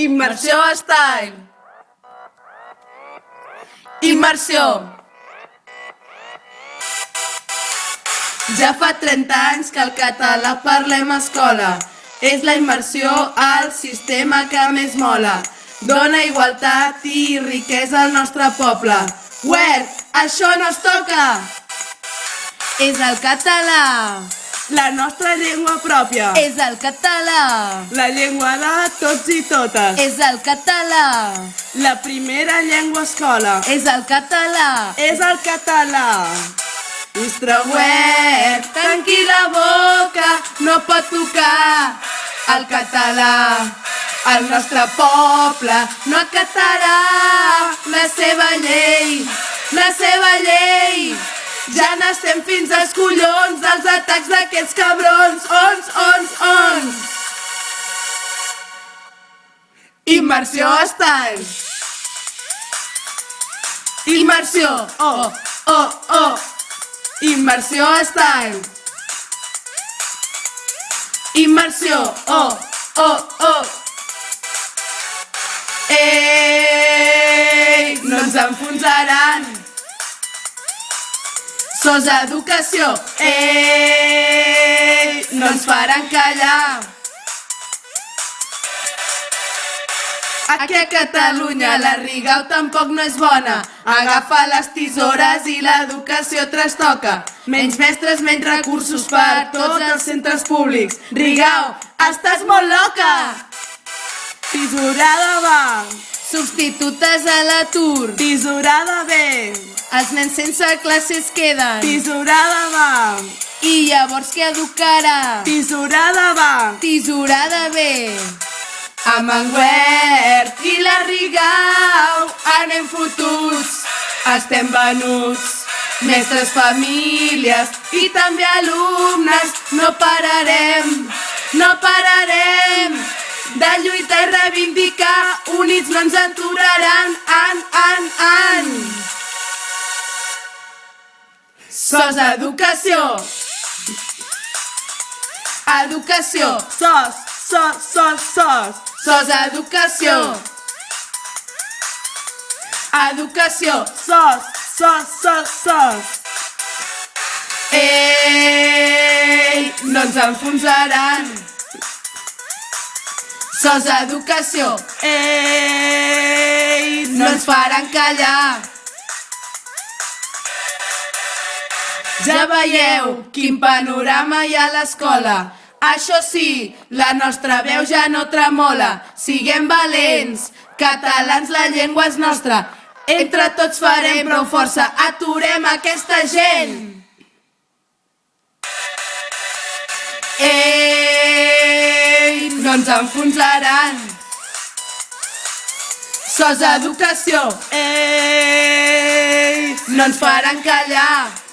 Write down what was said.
Immersió style. Immersió. Ja fa 30 anys que el català parlem a escola. És la immersió al sistema que més mola. Dóna igualtat i riquesa al nostre poble. Uer, això no es toca! És el català. La nostra llengua pròpia. És el català. La llengua de tots i totes. És el català. La primera llengua escola. És el català. És el català. Ustrauet, tanqui la boca, no pot tocar el català. El nostre poble no acatarà la seva llei, la seva llei. Ja n'estem fins als collons dels atacs d'aquests cabrons. Ons. Immersió style. Immersió. Oh. Immersió style. Immersió. Oh. Ei, no ens enfonsaran. Sos educació. Ei, no ens faran callar. Aquí a Catalunya la rigau tampoc no és bona. Agafa les tisores i l'educació trastoca. Menys mestres, menys recursos per tots els centres públics. Rigau, estàs molt loca! Tisorada va. Substitutes a l'atur. Tisorada ve. Els nens sense classes queden. Tisorada va. I llavors què educarà? Tisorada va. Tisorada ve. Amb en Huert i la Rigau anem fotuts, estem venuts. Mestres, famílies i també alumnes, no pararem de lluitar i reivindicar, units no ens aturaran, Sos educació. Educació. Sos. Sos educació. Educació. Sos. Ei, no ens enfonsaran. Sos educació. Ei, no ens faran callar. Ja veieu quin panorama hi ha a l'escola. Això sí, la nostra veu ja no tremola. Siguem valents, catalans, la llengua és nostra. Entre tots farem prou força, aturem aquesta gent. Ei, no ens enfonsaran. Sos educació. Ei, no ens faran callar.